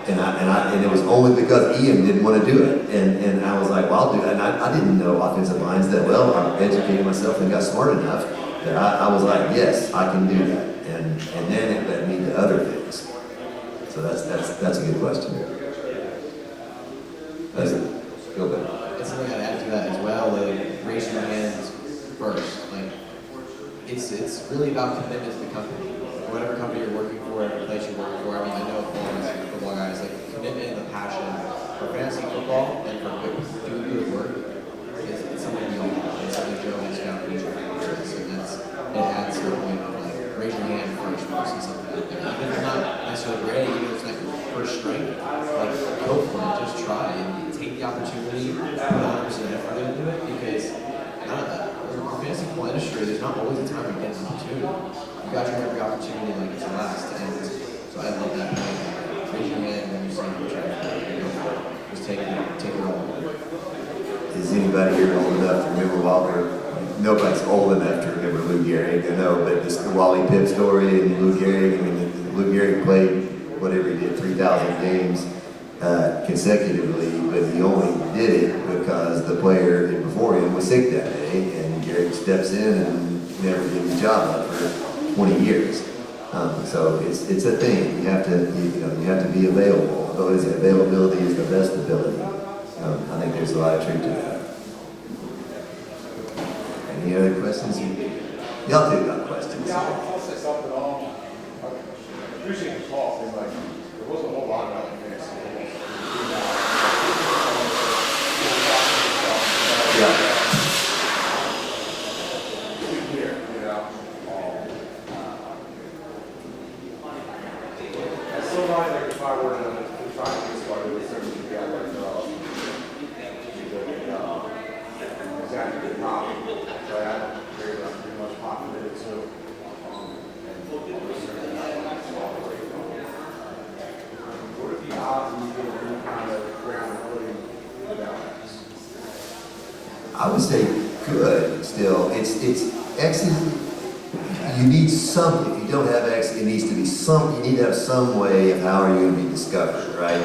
and it was only because Ian didn't want to do it, and I was like, well, I'll do it. And I didn't know offensive lines that well. I educated myself and got smart enough that I was like, yes, I can do that, and then it led me to other things. So that's a good question. Go back. It's something I'd add to that as well. Like, raise your hands first. Like, it's really about commitment to the company. Whatever company you're working for, every place you're working for. I know for football guys, like commitment and the passion for fantasy football and for doing good work it's something you all have. It's something Joe has found in each of your years, and it adds to the point of like raise your hand first when you see something out there. Even if it's not necessarily great, even if it's like first strike, like go for it, just try and take the opportunity, put 100% effort into it, because in the fantasy football industry, there's not always a time to get an opportunity. You got to treat every opportunity like it's the last, and so I love that point. Raise your hand when you see an opportunity. Just take it all. Is anybody here old enough to remember nobody's old enough to remember Lou Gehrig, I know, but this the Wally Pipp story and Lou Gehrig, Lou Gehrig played whatever he did, 3,000 games consecutively, but he only did it because the player before him was sick that day, and Gehrig steps in and never gives his job up for 20 years. So it's a thing. You have to be available. Although availability is the best ability. I think there's a lot of truth to that. Any other questions? Y'all two got questions. Yeah, I'll say something. I appreciate the talk. It's like, there wasn't a whole lot about the fantasy. Yeah. Here, you know. As somebody, like, if I were to try to get started with something together, exactly the top, but I don't very much pretty much popular too. What are the odds of you getting any kind of ground footing without this? I would say good still. It's X is, you need some, if you don't have X, it needs to be some, you need to have some way of how are you going to be discovered, right?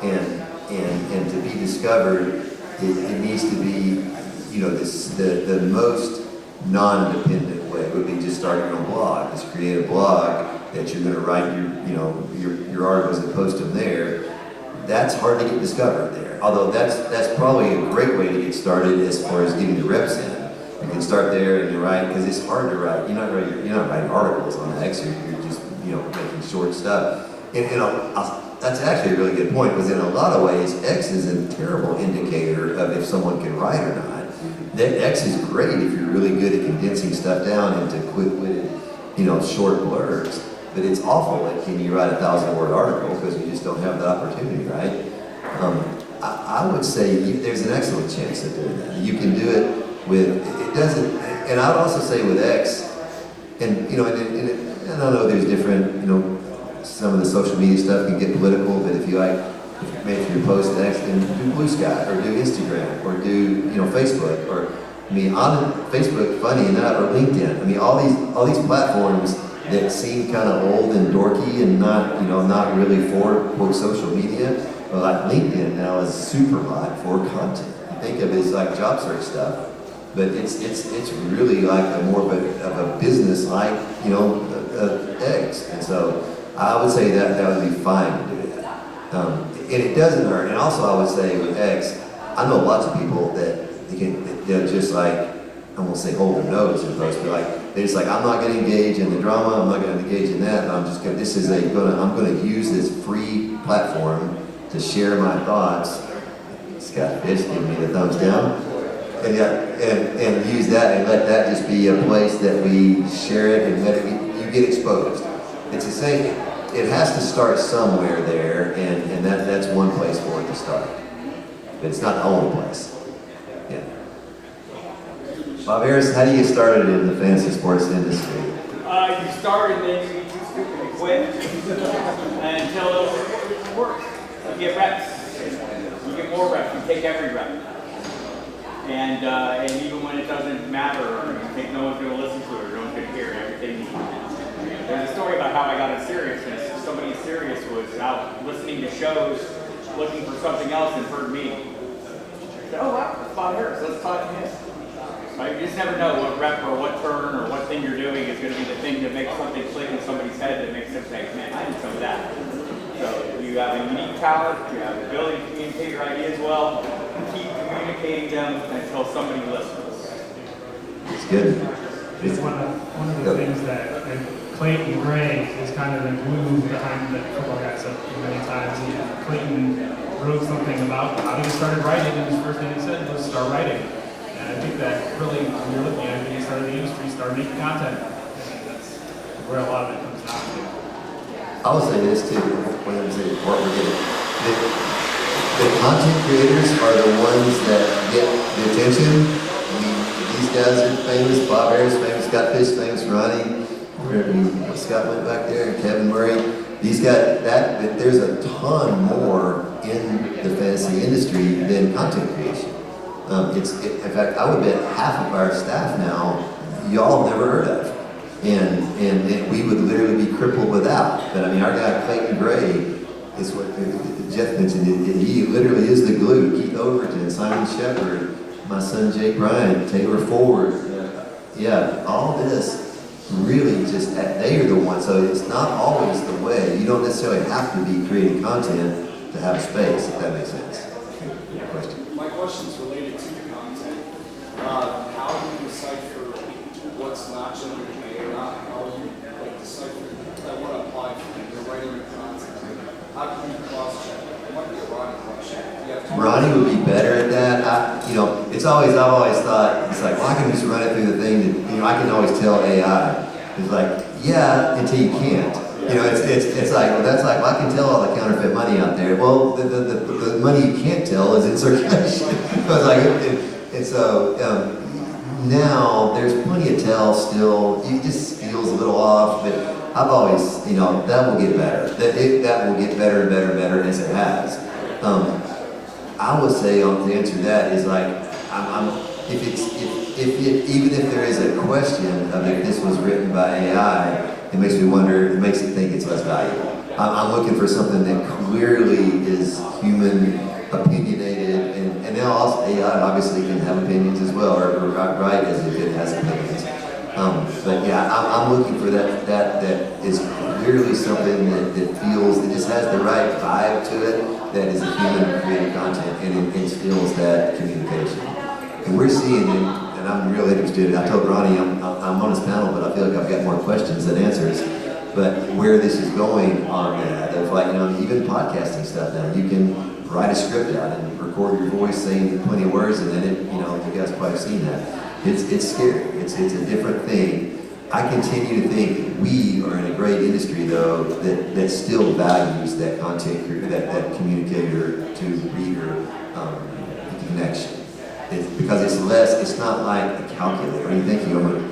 And to be discovered, it needs to be, you know, the most non-dependent way would be just starting a blog. Just create a blog that you're going to write your articles and post them there. That's hard to get discovered there. Although that's probably a great way to get started as far as getting the reps in. You can start there and you write, because it's hard to write. You're not writing articles on X. You're just making short stuff. And that's actually a really good point, because in a lot of ways, X is a terrible indicator of if someone can write or not. That X is great if you're really good at condensing stuff down into quick-witted, short blurbs. But it's awful when you write a 1,000-word article because you just don't have the opportunity, right? I would say there's an excellent chance of doing that. You can do it with, it doesn't, and I'd also say with X, and I don't know, there's different, some of the social media stuff can get political, but if you make your post X, then do Blue Sky, or do Instagram, or do, Facebook, or, on Facebook, funny enough, or LinkedIn. All these platforms that seem kind of old and dorky and not really for quote social media. But like LinkedIn now is super hot for content. You think of it as like job search stuff, but it's really like a more of a business like X. And so I would say that would be fine to do that. And it doesn't hurt. And also I would say with X, I know lots of people that they'll just like, I won't say hold their nose in post, but like they're just like, I'm not going to engage in the drama. I'm not going to engage in that. I'm just going. I'm going to use this free platform to share my thoughts. Scott Fish giving me the thumbs down, and use that and let that just be a place that we share it and let you get exposed. It's the same. It has to start somewhere there, and that's one place for it to start. But it's not the only place. Yeah. Bob Harris, how do you get started in the fantasy sports industry? You start and then you too stupid to quit until it works. You get reps. You get more reps. You take every rep. And even when it doesn't matter, or you think no one's going to listen to it, or no one's going to hear everything. There's a story about how I got in seriousness. Somebody in Sirius was out listening to shows, looking for something else, and heard me. I said, oh wow, that's Bob Harris. Let's talk to him. Right? You just never know what rep or what turn or what thing you're doing is going to be the thing that makes something click in somebody's head that makes them say, man, I need some of that. So you have a unique talent, you have the ability to communicate your ideas well, keep communicating them until somebody listens. It's good. It's one of the things that Clayton Gray is kind of the glue behind the football guy said many times. Clayton wrote something about how he started writing, and his first thing he said was start writing. And I think that really, when you're looking at it, when you start in the industry, start making content. And that's where a lot of it comes down to. I will say this too, when I say what we're getting. The content creators are the ones that get the attention. These guys are famous, Bob Harris famous, Scott Fish famous, Ronnie, Scott went back there, and Kevin Murray. These guys, there's a ton more in the fantasy industry than content creation. In fact, I would bet half of our staff now, y'all never heard of. And we would literally be crippled without. But our guy Clayton Gray is what Jeff mentioned. He literally is the glue. Keith Overton, Simon Shepard, my son Jake Bryant, Taylor Ford. All this really just, they are the ones. So it's not always the way. You don't necessarily have to be creating content to have space, if that makes sense. Question. question's related to the content. How do you decipher what's not generative or not? How do you like decipher that what apply for your writing your content? How can you cross-check? It might be a Ronnie question. Do you have to- Ronnie would be better at that. I've always thought, it's like, well, I can just run it through the thing that, I can always tell AI. It's like, yeah, until you can't. It's like, well, that's like, well, I can tell all the counterfeit money out there. Well, the money you can't tell is in circulation. And so now there's plenty of tell still. It just feels a little off, but I've always, that will get better. That will get better and better and better as it has. I would say to answer that is like, even if there is a question of if this was written by AI, it makes me wonder, it makes it think it's less valuable. I'm looking for something that clearly is human opinionated, and now also AI obviously can have opinions as well, or right as it has opinions. But yeah, I'm looking for that is clearly something that feels, that just has the right vibe to it, that is a human created content and it instills that communication. And we're seeing it, and I'm real interested. I told Ronnie I'm on his panel, but I feel like I've got more questions than answers. But where this is going on that, of like, even podcasting stuff now, you can write a script out and record your voice saying plenty of words, and then you guys probably seen that. It's scary. It's a different thing. I continue to think we are in a great industry though that still values that content, that communicator to reader connection. Because it's not like a calculator. You think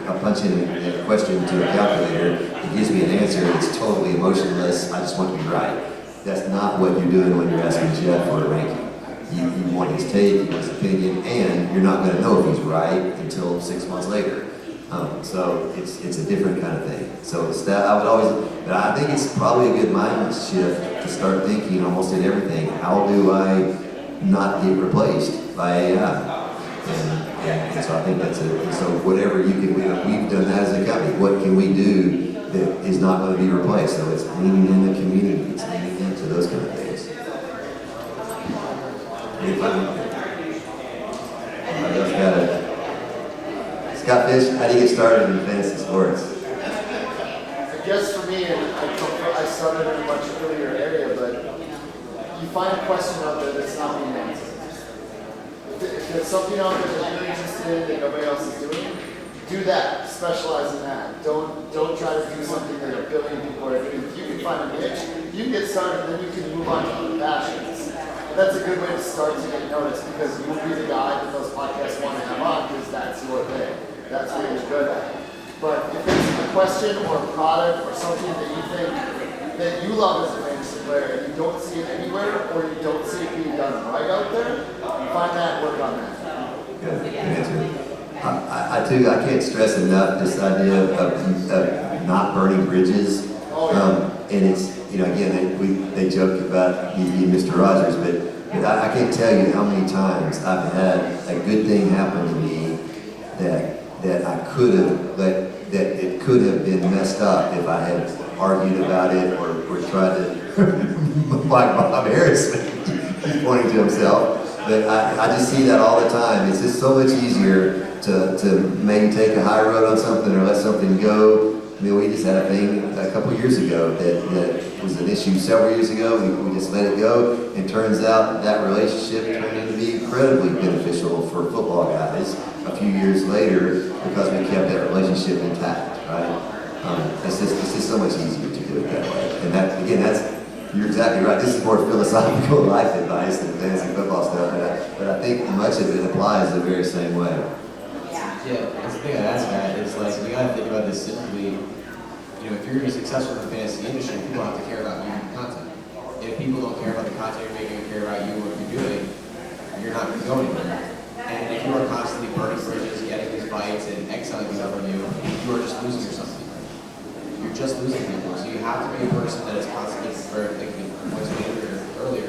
I punch in a question to a calculator, it gives me an answer, it's totally emotionless, I just want to be right. That's not what you're doing when you're asking Jeff for a ranking. You want his take, you want his opinion, and you're not going to know if he's right until 6 months later. So it's a different kind of thing. So but I think it's probably a good mind shift to start thinking almost in everything. How do I not get replaced by AI? And so I think so whatever you can, we've done that as a company. What can we do that is not going to be replaced? So it's leaning in the community, it's leaning into those kind of things. Scott Fish, how do you get started in fantasy sports? I guess for me, I started in a much earlier area, but you find a question out there that's not being answered. If there's something out there that you're interested in that nobody else is doing, do that. Specialize in that. Don't try to do something that a billion people are doing. If you can find a niche, you can get started, and then you can move on to other passions. And that's a good way to start to get noticed, because you'll be the guy that those podcasts want to have on, because that's your thing. That's what you're good at. But if it's a question or a product or something that you think that you love as a fantasy player and you don't see it anywhere, or you don't see it being done right out there, find that, work on that. Good answer. I can't stress enough this idea of not burning bridges. Oh, yeah. And it's, again, they joke about you being Mr. Rogers, but I can't tell you how many times I've had a good thing happen to me that I could have, that it could have been messed up if I had argued about it or tried to, like Bob Harris, he's pointing to himself. But I just see that all the time. It's just so much easier to maybe take a high road on something or let something go. I mean, we just had a thing a couple years ago that was an issue several years ago. We just let it go. It turns out that relationship turned into be incredibly beneficial for football guys a few years later because we kept that relationship intact, right? It's just so much easier to do it that way. And that, again, you're exactly right. This is more philosophical life advice than fantasy football stuff, but I think much of it applies the very same way. Yeah, that's the thing I'd ask Matt is like, you gotta think about this simply. If you're gonna be successful in the fantasy industry, people have to care about you and your content. If people don't care about the content you're making and care about you and what you're doing, you're not gonna go anywhere. And if you are constantly burning bridges, getting these bites and exiling people from you, you are just losing yourself. You're just losing people. So you have to be a person that is constantly prepared, thinking, what we did earlier,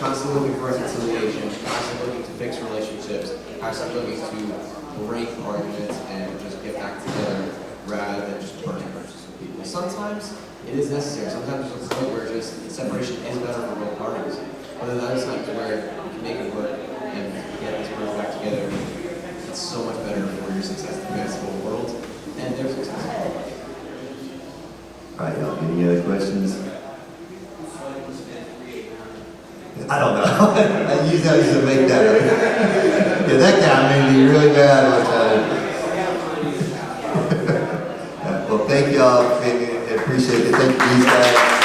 constantly looking for reconciliation, constantly looking to fix relationships, constantly looking to break arguments and just get back together rather than just burning bridges with people. Sometimes it is necessary. Sometimes it's a point where just separation is better for both parties. But then that is times where you can make it work and get these birds back together, it's so much better for your success in the basketball world and their success. All right, y'all, any other questions? I don't know. I used to make that up. Yeah, that guy made me really bad one time. Well, thank y'all. I appreciate it. Thank you, these guys.